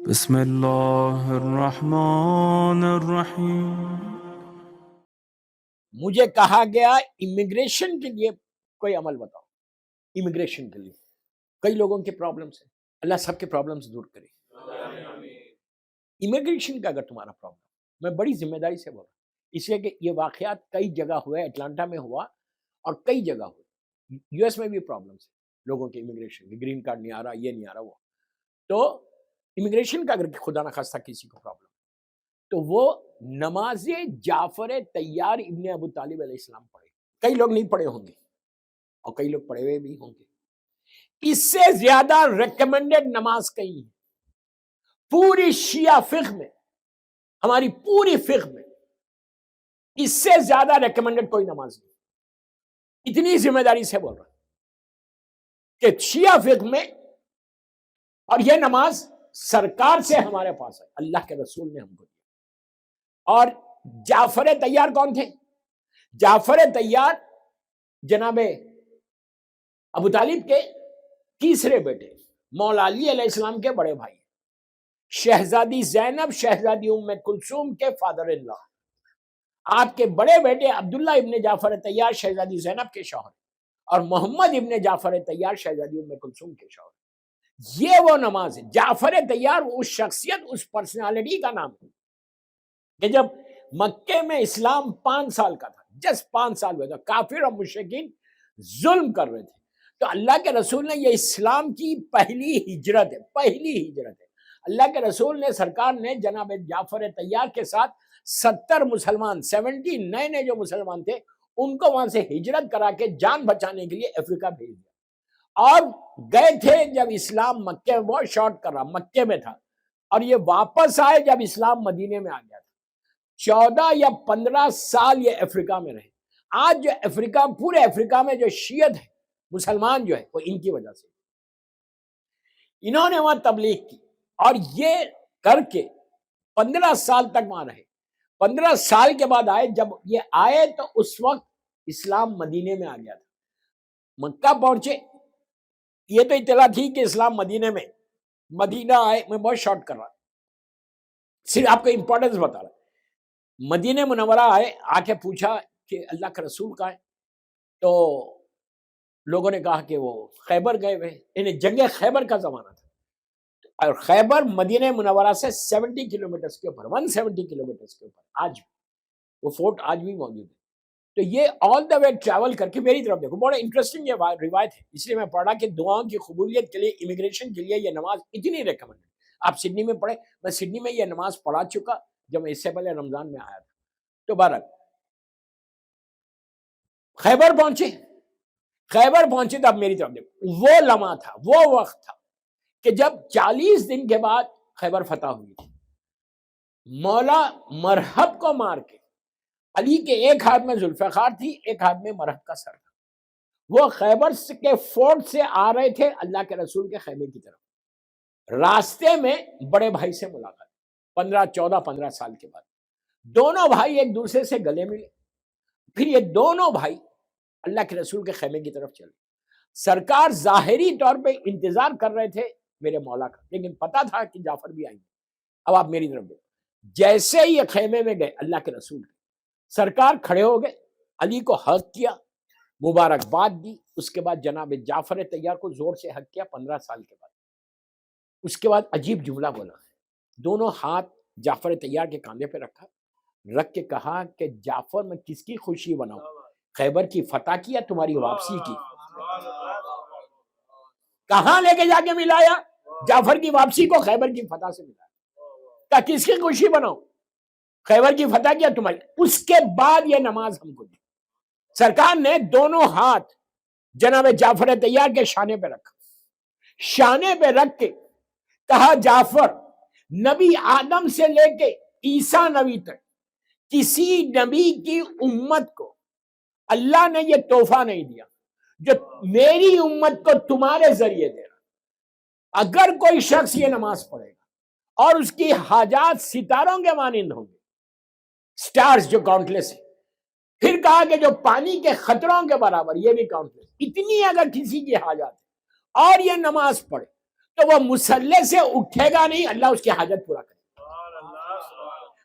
بسم اللہ الرحمن الرحیم۔ مجھے کہا گیا امیگریشن کے لیے کوئی عمل بتاؤ۔ امیگریشن کے لیے کئی لوگوں کے پرابلمس ہیں، اللہ سب کے پرابلمس دور کرے۔ امیگریشن کا اگر تمہارا پرابلم، میں بڑی ذمہ داری سے بول رہا ہوں، اس لیے کہ یہ واقعات کئی جگہ ہوئے، اٹلانٹا میں ہوا اور کئی جگہ ہوئے، یو ایس میں بھی پرابلمس ہیں لوگوں کے امیگریشن کے، گرین کارڈ نہیں آ رہا، یہ نہیں آ رہا وہ۔ تو امیگریشن کا اگر خدا نخواستہ کسی کو پرابلم تو وہ نماز جعفر طیار ابن ابو طالب علیہ السلام پڑھے۔ کئی لوگ نہیں پڑھے ہوں گے اور کئی لوگ پڑھے ہوئے بھی ہوں گے۔ اس سے زیادہ ریکمینڈڈ نماز کہیں ہے پوری شیعہ فقہ میں، ہماری پوری فقہ میں اس سے زیادہ ریکمینڈڈ کوئی نماز نہیں۔ اتنی ذمہ داری سے بول رہا ہوں کہ شیعہ فقہ میں، اور یہ نماز سرکار سے ہمارے پاس ہے، اللہ کے رسول نے ہم کو دیا۔ اور جعفر طیار کون تھے؟ جعفر طیار جناب ابو طالب کے تیسرے بیٹے، مولا علی علیہ السلام کے بڑے بھائی، شہزادی زینب شہزادی ام کلثوم کے فادر ان لا۔ آپ کے بڑے بیٹے عبداللہ ابن جعفر طیار شہزادی زینب کے شوہر، اور محمد ابن جعفر طیار شہزادی ام کلثوم کے شوہر۔ یہ وہ نماز ہے۔ جعفر طیار اس شخصیت، اس پرسنالٹی کا نام ہے کہ جب مکے میں اسلام 5 سال کا تھا، جس 5 سال ہوئے تھا، کافر اور مشرکین ظلم کر رہے تھے، تو اللہ کے رسول نے، یہ اسلام کی پہلی ہجرت ہے، پہلی ہجرت ہے۔ اللہ کے رسول نے، سرکار نے جناب جعفر طیار کے ساتھ 70 مسلمان، 70 نئے نئے جو مسلمان تھے، ان کو وہاں سے ہجرت کرا کے جان بچانے کے لیے افریقہ بھیج دیا، اور گئے تھے جب اسلام مکے میں، بہت شارٹ کر رہا، مکے میں تھا، اور یہ واپس آئے جب اسلام مدینے میں آ گیا تھا۔ 14 یا 15 سال یہ افریقہ میں رہے۔ آج جو افریقہ، پورے افریقہ میں جو شیعت ہے، مسلمان جو ہے، وہ ان کی وجہ سے، انہوں نے وہاں تبلیغ کی، اور یہ کر کے 15 سال تک وہاں رہے۔ 15 سال کے بعد آئے، جب یہ آئے تو اس وقت اسلام مدینے میں آ گیا تھا۔ مکہ پہنچے، یہ تو اطلاع تھی کہ اسلام مدینے میں، مدینہ آئے، میں بہت شارٹ کر رہا، صرف آپ کو امپورٹنس بتا رہا۔ مدینہ منورہ آئے، آ کے پوچھا کہ اللہ کا رسول کہاں ہے؟ تو لوگوں نے کہا کہ وہ خیبر گئے ہوئے، انہیں جنگ خیبر کا زمانہ تھا، اور خیبر مدینہ منورہ سے 70 کلومیٹرز کے اوپر، 170 کلومیٹرز کے اوپر، آج وہ فورٹ آج بھی موجود ہے۔ تو یہ آل دا وے ٹریول کر کے، میری طرف دیکھو، بڑا انٹرسٹنگ یہ روایت ہے، اس لیے میں پڑھا کہ دعاؤں کی قبولیت کے لیے، امیگریشن کے لیے یہ نماز اتنی ریکمنڈ ہے۔ آپ سڈنی میں پڑھے، میں سڈنی میں یہ نماز پڑھا چکا جب میں اس سے پہلے رمضان میں آیا تھا۔ تو بہرحال خیبر پہنچے، خیبر پہنچے تو اب میری طرف دیکھو، وہ لمحہ تھا، وہ وقت تھا کہ جب 40 دن کے بعد خیبر فتح ہوئی تھی۔ مولا مرہب کو مار کے، علی کے ایک ہاتھ میں ذوالفقار تھی، ایک ہاتھ میں مرہب کا سر تھا، وہ خیبر کے فورٹ سے آ رہے تھے اللہ کے رسول کے خیمے کی طرف۔ راستے میں بڑے بھائی سے ملاقات، 15 سال کے بعد دونوں بھائی ایک دوسرے سے گلے ملے۔ پھر یہ دونوں بھائی اللہ کے رسول کے خیمے کی طرف چلے۔ سرکار ظاہری طور پہ انتظار کر رہے تھے میرے مولا کا، لیکن پتا تھا کہ جعفر بھی آئیں گے۔ اب آپ میری طرف دیکھو، جیسے ہی یہ خیمے میں گئے اللہ کے رسول، سرکار کھڑے ہو گئے، علی کو حق کیا، مبارکباد دی، اس کے بعد جناب جعفر طیار کو زور سے حق کیا 15 سال کے بعد۔ اس کے بعد عجیب جملہ بولا، دونوں ہاتھ جعفر طیار کے کاندھے پہ رکھا، رکھ کے کہا کہ جعفر، میں کس کی خوشی بناؤں، خیبر کی فتح کی یا تمہاری واپسی کی؟ کہاں لے کے جا کے ملایا؟ جعفر کی واپسی کو خیبر کی فتح سے ملایا۔ کہ کس کی خوشی بناؤں، خیبر کی فتح کیا تمہاری؟ اس کے بعد یہ نماز ہم کو دی۔ سرکار نے دونوں ہاتھ جناب جعفر طیار کے شانے پہ رکھا، شانے پہ رکھ کے کہا، جعفر، نبی آدم سے لے کے عیسیٰ نبی تک کسی نبی کی امت کو اللہ نے یہ تحفہ نہیں دیا جو میری امت کو تمہارے ذریعے دے رہا۔ اگر کوئی شخص یہ نماز پڑھے گا اور اس کی حاجات ستاروں کے مانند ہوں گے، سٹارز جو کاؤنٹلیس ہیں، پھر کہا کہ جو پانی کے خطروں کے برابر، یہ بھی کاؤنٹلیس، اتنی اگر کسی کی حاجات ہے اور یہ نماز پڑھے تو وہ مسلح سے اٹھے گا نہیں، اللہ اس کی حاجت پورا کرے.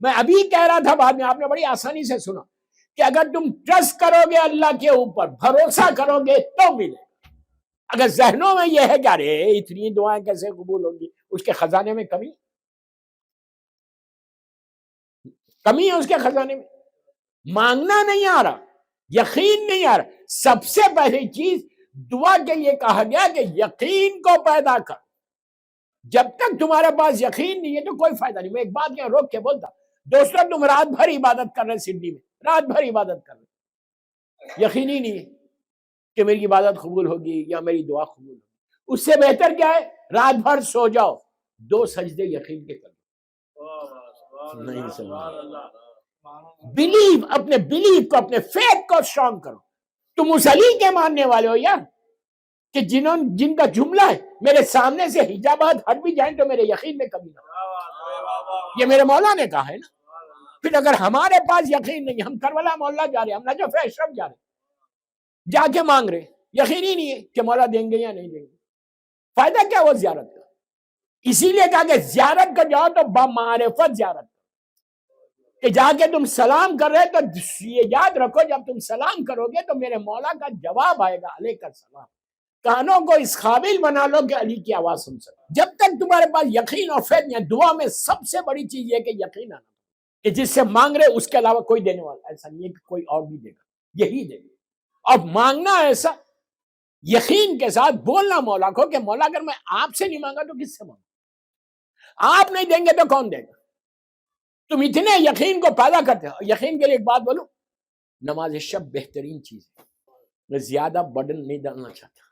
میں ابھی کہہ رہا تھا، بعد میں آپ نے بڑی آسانی سے سنا کہ اگر تم ٹرسٹ کرو گے اللہ کے اوپر، بھروسہ کرو گے تو ملے. اگر ذہنوں میں یہ ہے کہ ارے اتنی دعائیں کیسے قبول ہوں گی، اس کے خزانے میں کمی ہے اس کے خزانے میں. مانگنا نہیں آ رہا، یقین نہیں آ رہا. سب سے پہلی چیز دعا کے لیے کہا گیا کہ یقین کو پیدا کر. جب تک تمہارے پاس یقین نہیں ہے تو کوئی فائدہ نہیں. میں ایک بات یہاں روک کے بولتا، دوستوں تم رات بھر عبادت کر رہے سڈنی میں، رات بھر عبادت کر رہے، یقین ہی نہیں ہے کہ میری عبادت قبول ہوگی یا میری دعا قبول ہوگی. اس سے بہتر کیا ہے؟ رات بھر سو جاؤ، 2 سجدے یقین کے کرو. نہیں سمجھ، بلیو، اپنے بلیو کو، اپنے فیتھ کو اسٹرانگ کرو. تم اس علی کے ماننے والے ہو یار کہ جن کا جملہ ہے میرے سامنے سے حجابات ہٹ بھی جائیں تو میرے یقین میں کمی نہ ہو. یہ میرے مولا نے کہا ہے نا. پھر اگر ہمارے پاس یقین نہیں، ہم کربلا مولا جا رہے، ہم نجف اشرف جا رہے، جا کے مانگ رہے، یقین ہی نہیں ہے کہ مولا دیں گے یا نہیں دیں گے، فائدہ کیا وہ زیارت کا؟ اسی لیے کہا کہ زیارت کا جاؤ تو بمعرفت زیارت کہ جا کے تم سلام کر رہے تو یہ یاد رکھو جب تم سلام کرو گے تو میرے مولا کا جواب آئے گا علیہ السلام. کانوں کو اس قابل بنا لو کہ علی کی آواز سن سکو. جب تک تمہارے پاس یقین اور فیض نہیں، دعا میں سب سے بڑی چیز یہ کہ یقین آنا کہ جس سے مانگ رہے اس کے علاوہ کوئی دینے والا ایسا نہیں ہے کہ کوئی اور بھی دے گا، یہی دے گا. اور مانگنا ایسا یقین کے ساتھ بولنا مولا کو کہ مولا اگر میں آپ سے نہیں مانگا تو کس سے مانگا؟ آپ نہیں دیں گے تو کون دے گا؟ تم اتنے یقین کو پیدا کرتے ہو. یقین کے لیے ایک بات بولوں، نماز شب بہترین چیز ہے. میں زیادہ برڈن نہیں ڈالنا چاہتا.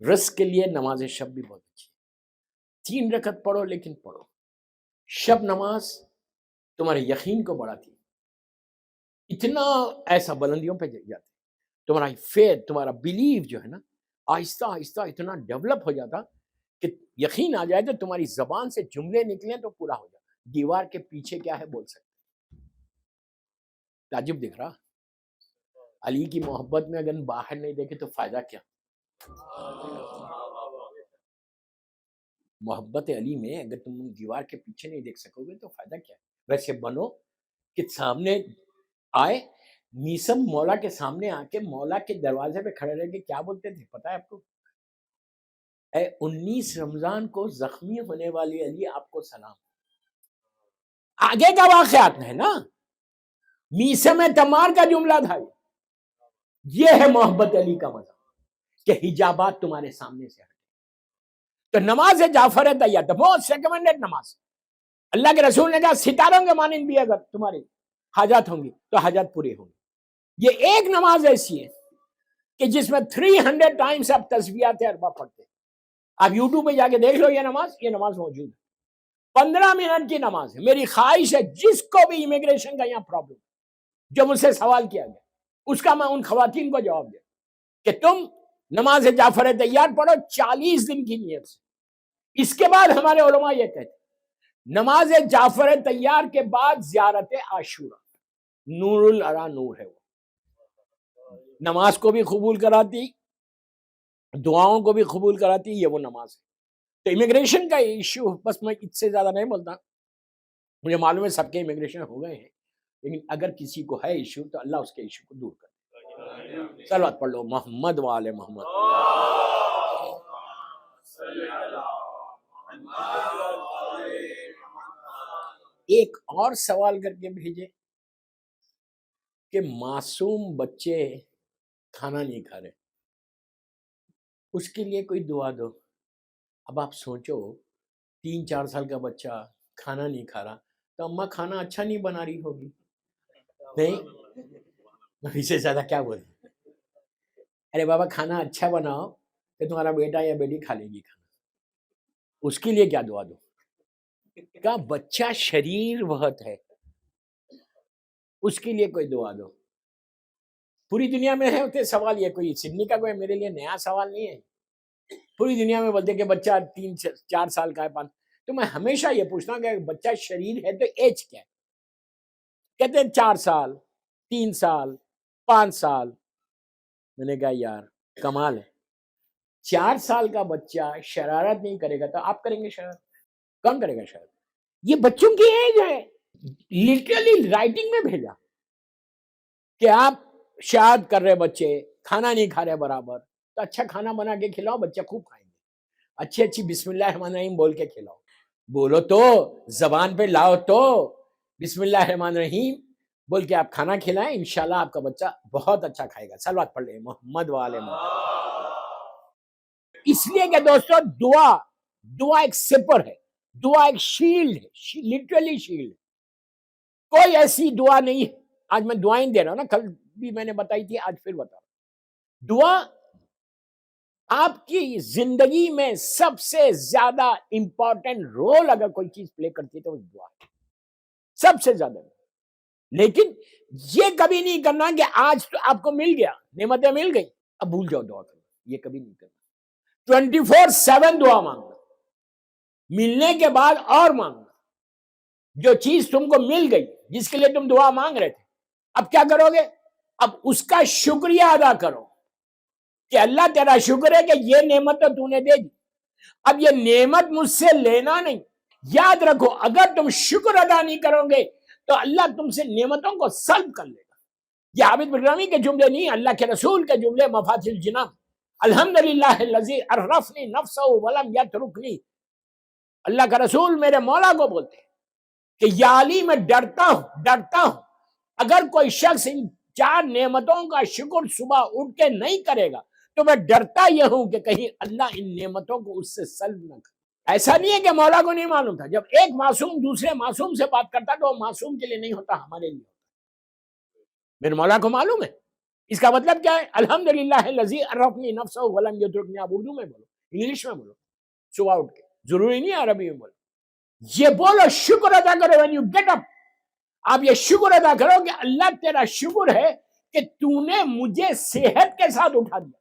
رزق کے لیے نماز شب بھی بہت اچھی ہے. 3 رکعت پڑھو لیکن پڑھو. شب نماز تمہارے یقین کو بڑھاتی ہے. اتنا ایسا بلندیوں پہ جاتے، تمہارا فیتھ، تمہارا بلیف جو ہے نا آہستہ آہستہ اتنا ڈیولپ ہو جاتا کہ یقین آ جائے تو تمہاری زبان سے جملے نکلیں تو پورا ہو جاتا. دیوار کے پیچھے کیا ہے بول سکتے. تعجب دکھ رہا؟ علی کی محبت میں اگر باہر نہیں دیکھے تو فائدہ کیا؟ محبت علی میں اگر تم دیوار کے پیچھے نہیں دیکھ سکو گے تو فائدہ کیا؟ ویسے بنو کہ سامنے آئے. میسم مولا کے سامنے آ کے مولا کے دروازے پہ کھڑے رہ کے کیا بولتے تھے پتا ہے آپ کو؟ اے 19 رمضان کو زخمی ہونے والی علی آپ کو سلام. آگے کا واقعات ہے نا، میسم تمار کا جملہ تھا. یہ ہے محبت علی کا مزہ کہ حجابات تمہارے سامنے سے ہٹے. تو نماز جعفر طیار بہت ریکمنڈڈ نماز. اللہ کے رسول نے کہا ستاروں کے مانند بھی اگر تمہاری حاجات ہوں گی تو حاجات پوری ہوں گی. یہ ایک نماز ایسی ہے کہ جس میں 300 ٹائمز آپ تسبیحات اربع پڑھتے ہیں. آپ یوٹیوب پہ جا کے دیکھ لو، یہ نماز موجود ہے. 15 منٹ کی نماز ہے. میری خواہش ہے جس کو بھی امیگریشن کا یہاں پرابلم جو مجھ سے سوال کیا گیا اس کا میں ان خواتین کو جواب دیا کہ تم نماز جعفر طیار پڑھو 40 دن کی نیت سے. اس کے بعد ہمارے علماء یہ کہتے ہیں نماز جعفر طیار کے بعد زیارت عاشورہ، نور الارا نور ہے. وہ نماز کو بھی قبول کراتی، دعاؤں کو بھی قبول کراتی. یہ وہ نماز ہے. تو امیگریشن کا ایشو بس میں اس سے زیادہ نہیں بولتا. مجھے معلوم ہے سب کے امیگریشن ہو گئے ہیں، لیکن اگر کسی کو ہے ایشو تو اللہ اس کے ایشو کو دور کرے. صلوات پڑھ لو محمد وآل محمد. ایک اور سوال کر کے بھیجے کہ معصوم بچے کھانا نہیں کھا رہے، اس کے لیے کوئی دعا دو. اب آپ سوچو 3-4 سال کا بچہ کھانا نہیں کھا رہا تو اماں کھانا اچھا نہیں بنا رہی ہوگی. نہیں، اس سے زیادہ کیا بولیں؟ ارے بابا کھانا اچھا بناؤ تو تمہارا بیٹا یا بیٹی کھا لے گی کھانا. اس کے لیے کیا دعا دو؟ کہا بچہ شریر بہت ہے، اس کے لیے کوئی دعا دو. پوری دنیا میں ہے سوال. یہ کوئی سڈنی کا کوئی میرے لیے نیا سوال نہیں ہے. پوری دنیا میں بولتے کہ بچہ 3-4 سال کا ہے 5. تو میں ہمیشہ یہ پوچھتا ہوں کہ بچہ شریر ہے تو ایج کیا ہے؟ کہتے ہیں 4 سال 3 سال 5 سال. میں نے کہا یار کمال ہے. 4 سال کا بچہ شرارت نہیں کرے گا تو آپ کریں گے شرارت؟ کون کرے گا شرارت؟ یہ بچوں کی ایج ہے. لٹرلی رائٹنگ میں بھیجا کہ آپ شرارت کر رہے بچے، کھانا نہیں کھا رہے برابر، تو اچھا کھانا بنا کے کھلاؤ، بچہ خوب کھائیں گے. اچھی بسم اللہ الرحمن الرحیم بول کے کھلاؤ. بولو تو، زبان پہ لاؤ تو. بسم اللہ الرحمن الرحیم بول کے آپ کھانا کھلائیں، انشاءاللہ آپ کا بچہ بہت اچھا کھائے گا. صلوات پڑھ لیں محمد والے محمد. اس لیے کہ دوستو دعا ایک سپر ہے، دعا ایک شیلڈ ہے، لٹرلی شیلڈ. کوئی ایسی دعا نہیں ہے. آج میں دعائیں دے رہا ہوں نا، کل بھی میں نے بتائی تھی، آج پھر بتا رہا ہوں. دعا آپ کی زندگی میں سب سے زیادہ امپورٹنٹ رول اگر کوئی چیز پلے کرتی ہے تو دعا ہے، سب سے زیادہ. لیکن یہ کبھی نہیں کرنا کہ آج تو آپ کو مل گیا، نعمتیں مل گئی، اب بھول جاؤ دعا کرنا. یہ کبھی نہیں کرنا. 24/7 دعا مانگنا، ملنے کے بعد اور مانگنا. جو چیز تم کو مل گئی، جس کے لیے تم دعا مانگ رہے تھے، اب کیا کرو گے؟ اب اس کا شکریہ ادا کرو کہ اللہ تیرا شکر ہے کہ یہ نعمت تو تو نے دے دی. اب یہ نعمت مجھ سے لینا نہیں. یاد رکھو، اگر تم شکر ادا نہیں کرو گے تو اللہ تم سے نعمتوں کو سلب کر لے گا. یہ عابد برہمی کے جملے نہیں، اللہ کے رسول کے جملے. مفاتیح الجنان، الحمدللہ الذی عرفنی نفسہ ولم یترکنی. اللہ کا رسول میرے مولا کو بولتے ہیں کہ یا علی میں ڈرتا ہوں اگر کوئی شخص ان 4 نعمتوں کا شکر صبح اٹھ کے نہیں کرے گا تو میں ڈرتا یہ ہوں کہ کہیں اللہ ان نعمتوں کو اس سے سلب نہ کرے. ایسا نہیں ہے کہ مولا کو نہیں معلوم تھا. جب ایک معصوم دوسرے معصوم سے بات کرتا تو وہ معصوم کے لیے نہیں ہوتا، ہمارے لیے ہوتا. میرے مولا کو معلوم ہے. اس کا مطلب کیا ہے؟ الحمدللہ الذی عرفنی نفسہ ولم یترکنی. آپ اردو میں بولو، انگلش میں بولو، صبح اٹھ کے، ضروری نہیں ہے عربی میں بولو. یہ بولو، شکر ادا کرو. when you get up آپ یہ شکر ادا کرو کہ اللہ تیرا شکر ہے کہ تو نے مجھے صحت کے ساتھ اٹھا دیا.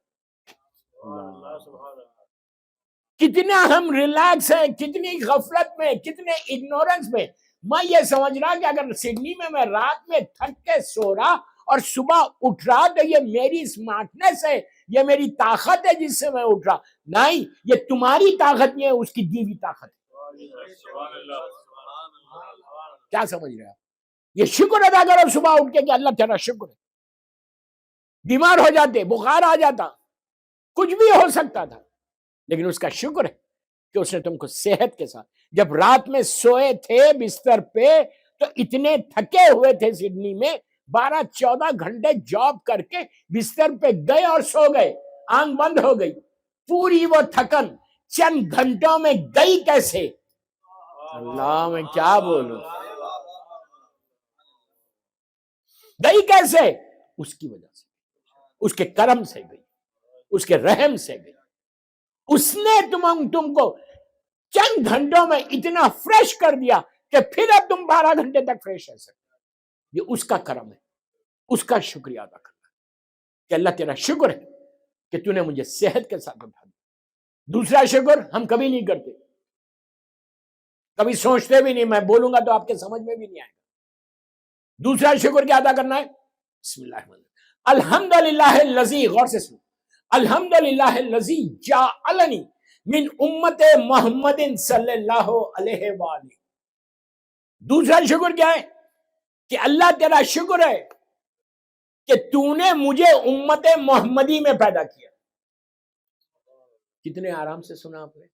کتنا ہم ریلیکس ہیں، کتنی غفلت میں، کتنے اگنورنس میں. میں یہ سمجھ رہا کہ اگر سڈنی میں رات میں تھک کے سو رہا اور صبح اٹھ رہا تو یہ میری اسمارٹنس ہے، یہ میری طاقت ہے جس سے میں اٹھ رہا. نہیں، یہ تمہاری طاقت نہیں ہے، اس کی دی ہوئی طاقت ہے. کیا سمجھ رہے ہیں؟ یہ شکر ادا کرو صبح اٹھ کے کہ اللہ تیرا شکر ہے. بیمار ہو جاتے، بخار آ جاتا، کچھ بھی ہو سکتا تھا، لیکن اس کا شکر ہے کہ اس نے تم کو صحت کے ساتھ. جب رات میں سوئے تھے بستر پہ تو اتنے تھکے ہوئے تھے، سڈنی میں 12-14 گھنٹے جاب کر کے بستر پہ گئے اور سو گئے، آنکھ بند ہو گئی. پوری وہ تھکن چند گھنٹوں میں گئی کیسے؟ اللہ میں کیا بولوں، گئی کیسے؟ اس کی وجہ سے، اس کے کرم سے گئی، اس کے رحم سے گئی. اس نے تم کو چند گھنٹوں میں اتنا فریش کر دیا کہ پھر اب تم 12 گھنٹے تک فریش رہ سکتے. یہ اس کا کرم ہے، اس کا شکریہ ادا کرنا کہ اللہ تیرا شکر ہے کہ تو نے مجھے صحت کے ساتھ اٹھا دیا. دوسرا شکر ہم کبھی نہیں کرتے، کبھی سوچتے بھی نہیں. میں بولوں گا تو آپ کے سمجھ میں بھی نہیں آئے گا. دوسرا شکر کیا ادا کرنا ہے؟ بسم اللہ الرحمن الرحیم. الحمدللہ الذی، غور سے سنو، الحمدللہ الذی جعلنی من امت محمد صلی اللہ علیہ وآلہ. دوسرا شکر کیا ہے؟ کہ اللہ تیرا شکر ہے کہ تو نے مجھے امت محمدی میں پیدا کیا. کتنے آرام سے سنا آپ نے.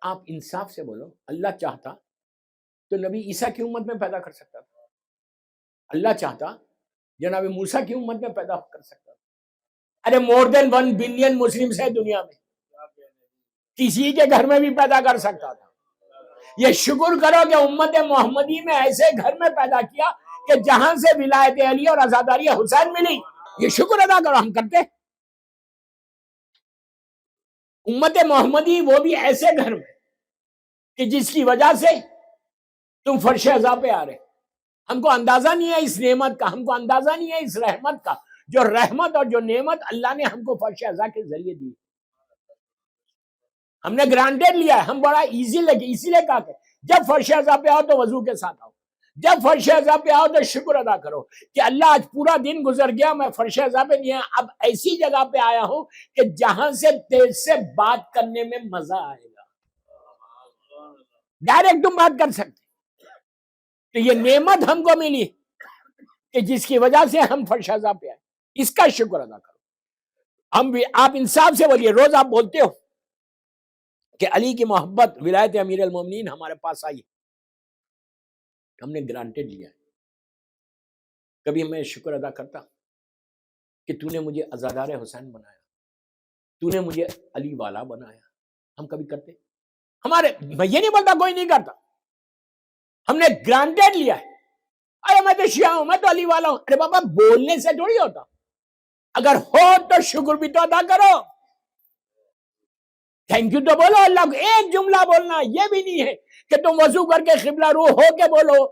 آپ انصاف سے بولو، اللہ چاہتا تو نبی عیسیٰ کی امت میں پیدا کر سکتا تھا. اللہ چاہتا جناب موسیٰ کی امت میں پیدا کر سکتا تھا. ارے مور دین 1 بلین مسلمز ہے دنیا میں، کسی کے گھر میں بھی پیدا کر سکتا تھا. یہ شکر کرو کہ امت محمدی میں ایسے گھر میں پیدا کیا کہ جہاں سے ولایت علی اور عزاداری حسین ملی. یہ شکر ادا کرو. ہم کرتے امت محمدی وہ بھی ایسے گھر میں کہ جس کی وجہ سے تم فرش عزا پہ آ رہے. ہم کو اندازہ نہیں ہے اس نعمت کا، ہم کو اندازہ نہیں ہے اس رحمت کا، جو رحمت اور جو نعمت اللہ نے ہم کو فرش عزا کے ذریعے دی. ہم نے گرانٹیڈ لیا ہے، ہم بڑا ایزی لگے، اسی لیے کہا کہ جب فرش عزا پہ آؤ تو وضو کے ساتھ آؤ. جب فرش اعضاء پہ آؤ تو شکر ادا کرو کہ اللہ آج پورا دن گزر گیا، میں فرش اعضاء پہ نہیں ہے، اب ایسی جگہ پہ آیا ہوں کہ جہاں سے تیز سے بات کرنے میں مزہ آئے گا، ڈائریکٹ تم بات کر سکتے۔ تو یہ نعمت ہم کو ملی کہ جس کی وجہ سے ہم فرش اعضاء پہ آئے، اس کا شکر ادا کرو۔ ہم بھی، آپ انصاف سے بولیے، روز آپ بولتے ہو کہ علی کی محبت، ولایت امیر المومنین ہمارے پاس آئی، ہم نے گرانٹیڈ لیا ہے۔ کبھی میں شکر ادا کرتا کہ تو نے مجھے عزادار حسین بنایا، تو نے مجھے علی والا بنایا؟ ہم کبھی کرتے؟ ہمارے، میں یہ نہیں بولتا کوئی نہیں کرتا، ہم نے گرانٹیڈ لیا ہے۔ ارے میں تو شیعہ ہوں، میں تو علی والا ہوں، ارے بابا بولنے سے تھوڑی ہوتا، اگر ہو تو شکر بھی تو ادا کرو، تھینک یو تو بولو اللہ کو۔ ایک جملہ بولنا یہ بھی نہیں ہے کہ تم وضو کر کے قبلہ رو ہو کے بولو،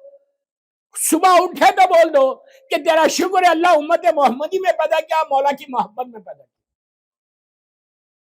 صبح اٹھے تو بول دو کہ تیرا شکر ہے اللہ امت محمدی میں پیدا کیا، مولا کی محبت میں پیدا کیا۔